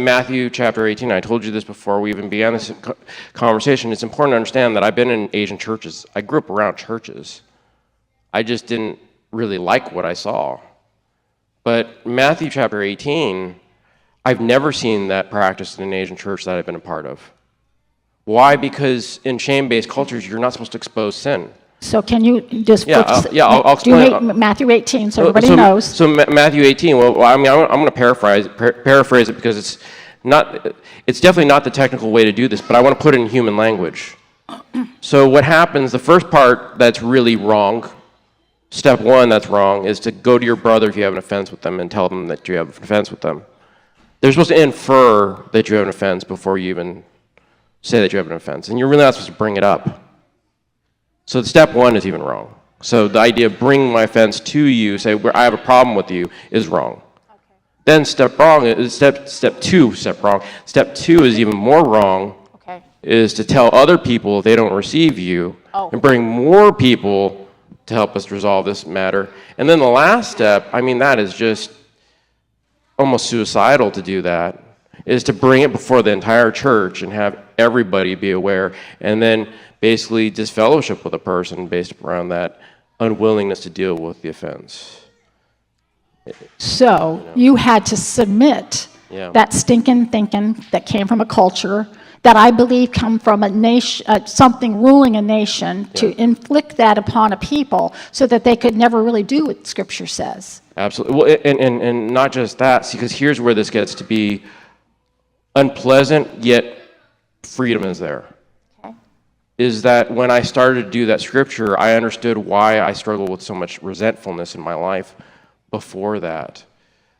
Matthew chapter 18, I told you this before we even began this conversation, it's important to understand that I've been in Asian churches. I grew up around churches. I just didn't really like what I saw. But Matthew chapter 18, I've never seen that practiced in an Asian church that I've been a part of. Why? Because in shame-based cultures, you're not supposed to expose sin. So can you just I'll explain. Matthew 18 so everybody knows. So Matthew 18, well, I mean, I'm going to paraphrase it because it's definitely not the technical way to do this, but I want to put it in human language. So what happens, the first part that's really wrong, step one that's wrong, is to go to your brother if you have an offense with them and tell them that you have an offense with them. They're supposed to infer that you have an offense before you even say that you have an offense, and you're really not supposed to bring it up. So step one is even wrong. So the idea of bringing my offense to you, say, I have a problem with you, is wrong. Okay. Then step two is even more wrong, okay, is to tell other people if they don't receive you, and bring more people to help us resolve this matter. And then the last step, I mean, that is just almost suicidal to do that, is to bring it before the entire church and have everybody be aware, and then basically disfellowship with a person based around that unwillingness to deal with the offense. So you had to submit that stinking thinking that came from a culture that I believe come from a nation, something ruling a nation, to inflict that upon a people so that they could never really do what Scripture says. Absolutely. Well, and not just that, because here's where this gets to be unpleasant, yet freedom is there. Is that when I started to do that Scripture, I understood why I struggled with so much resentfulness in my life before that.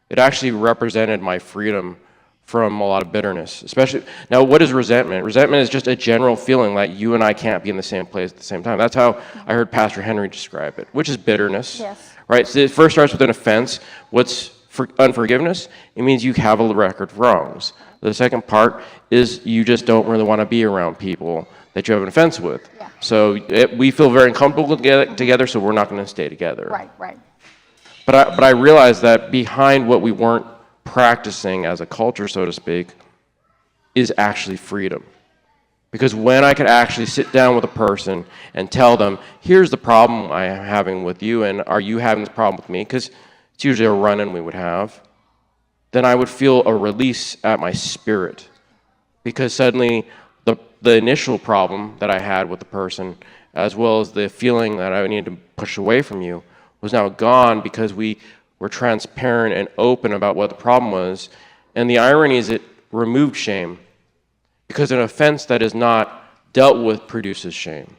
It actually represented my freedom from a lot of bitterness. Especially, now what is resentment? Resentment is just a general feeling like you and I can't be in the same place at the same time. That's how I heard Pastor Henry describe it, which is bitterness. Yes. Right? So it first starts with an offense. What's unforgiveness? It means you have a record of wrongs. The second part is you just don't really want to be around people that you have an offense with. Yeah. So we feel very uncomfortable together, so we're not going to stay together. Right. But I realized that behind what we weren't practicing as a culture, so to speak, is actually freedom. Because when I could actually sit down with a person and tell them, here's the problem I am having with you, and are you having this problem with me? Because it's usually a run-in we would have. Then I would feel a release at my spirit. Because suddenly the initial problem that I had with the person, as well as the feeling that I needed to push away from you, was now gone because we were transparent and open about what the problem was. And the irony is it removed shame, because an offense that is not dealt with produces shame.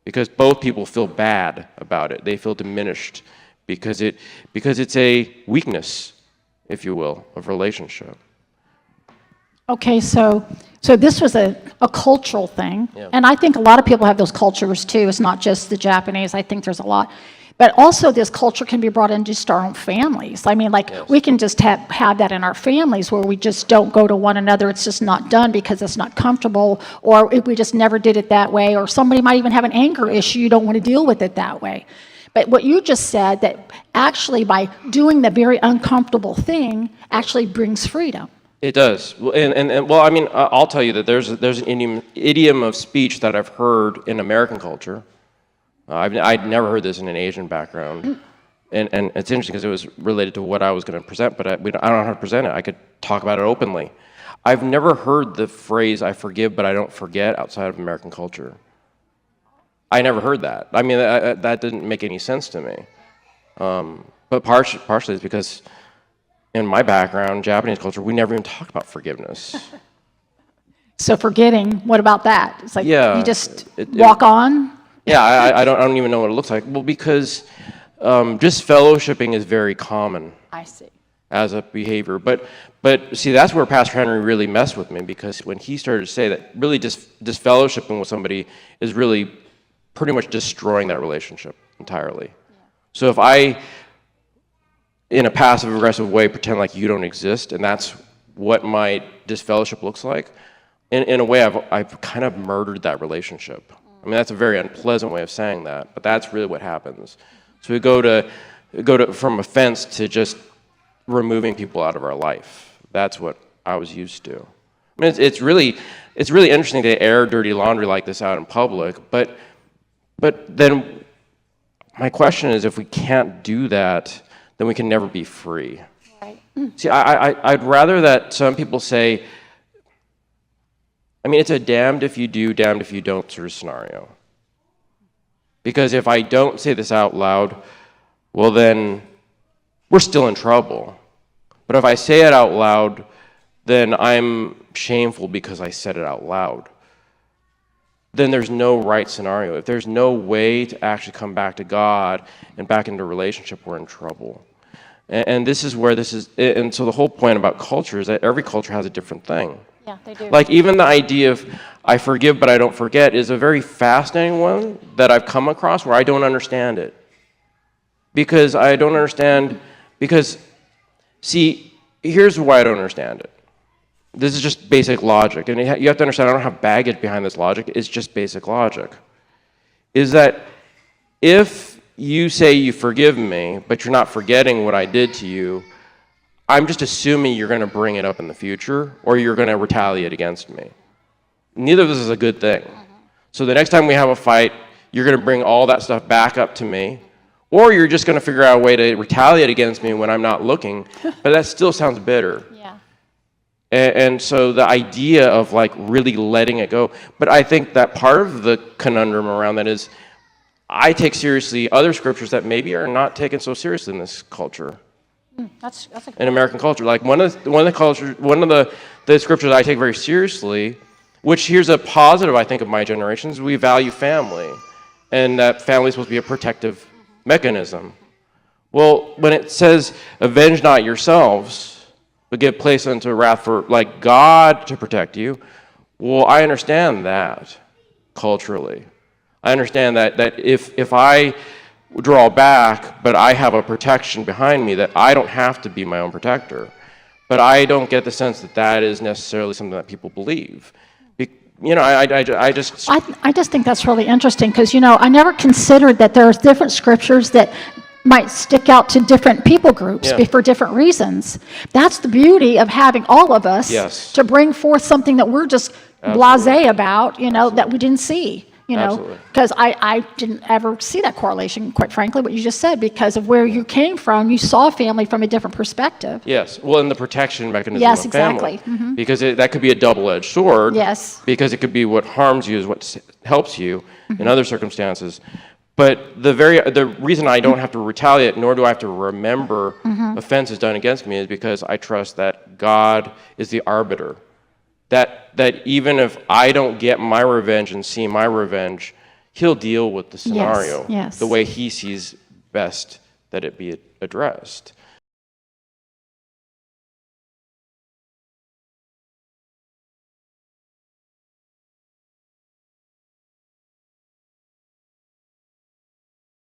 Because both people feel bad about it. They feel diminished because it's a weakness, if you will, of relationship. Okay, so this was a cultural thing, and I think a lot of people have those cultures too. It's not just the Japanese. I think there's a lot. But also this culture can be brought into just our own families. I mean, we can just have that in our families where we just don't go to one another. It's just not done because it's not comfortable, or if we just never did it that way, or somebody might even have an anger issue. You don't want to deal with it that way. But what you just said, that actually by doing the very uncomfortable thing actually brings freedom. It does. Well, I mean, I'll tell you that there's an idiom of speech that I've heard in American culture. I'd never heard this in an Asian background. And it's interesting because it was related to what I was going to present, but I don't know how to present it. I could talk about it openly. I've never heard the phrase, I forgive, but I don't forget, outside of American culture. I never heard that. I mean, that didn't make any sense to me. But partially it's because in my background, Japanese culture, we never even talk about forgiveness. So forgetting, what about that? It's like you just walk on? Yeah, I don't even know what it looks like. Well, because just fellowshipping is very common. I see. As a behavior. But see, that's where Pastor Henry really messed with me, because when he started to say that really just fellowshipping with somebody is really pretty much destroying that relationship entirely. Yeah. So if I, in a passive-aggressive way, pretend like you don't exist, and that's what my disfellowship looks like, in a way, I've kind of murdered that relationship. I mean, that's a very unpleasant way of saying that, but that's really what happens. So we go to from offense to just removing people out of our life. That's what I was used to. I mean, it's really interesting to air dirty laundry like this out in public, but then my question is, if we can't do that, then we can never be free. Right. See, I'd rather that some people say, I mean, it's a damned if you do, damned if you don't sort of scenario. Because if I don't say this out loud, well then, we're still in trouble. But if I say it out loud, then I'm shameful because I said it out loud. Then there's no right scenario. If there's no way to actually come back to God and back into a relationship, we're in trouble. And this is where this is, and so the whole point about culture is that every culture has a different thing. Yeah, they do. Like even the idea of I forgive but I don't forget is a very fascinating one that I've come across where I don't understand it. Because I don't understand, because, see, here's why I don't understand it. This is just basic logic, and you have to understand I don't have baggage behind this logic, it's just basic logic. Is that if you say you forgive me, but you're not forgetting what I did to you, I'm just assuming you're going to bring it up in the future, or you're going to retaliate against me. Neither of this is a good thing. So the next time we have a fight, you're going to bring all that stuff back up to me, or you're just going to figure out a way to retaliate against me when I'm not looking, but that still sounds bitter. Yeah. And so the idea of like really letting it go, but I think that part of the conundrum around that is I take seriously other scriptures that maybe are not taken so seriously in this culture. That's a good In American culture, like one of the scriptures I take very seriously, which here's a positive I think of my generation, is we value family, and that family is supposed to be a protective mechanism. Well, when it says, "Avenge not yourselves, but give place unto wrath for like God to protect you," well, I understand that culturally. I understand that if I draw back, but I have a protection behind me, that I don't have to be my own protector. But I don't get the sense that that is necessarily something that people believe. I just think that's really interesting because, I never considered that there's different scriptures that might stick out to different people groups for different reasons. That's the beauty of having all of us to bring forth something that we're just blasé about, that we didn't see. Because I didn't ever see that correlation, quite frankly, what you just said, because of where you came from, you saw family from a different perspective. Yes, well, in the protection mechanism yes, of family. Exactly. Mm-hmm. Because that could be a double-edged sword. Yes. Because it could be what harms you is what helps you in other circumstances. But the reason I don't have to retaliate, nor do I have to remember offenses done against me, is because I trust that God is the arbiter. That even if I don't get my revenge and see my revenge, he'll deal with the scenario yes. the way he sees best that it be addressed.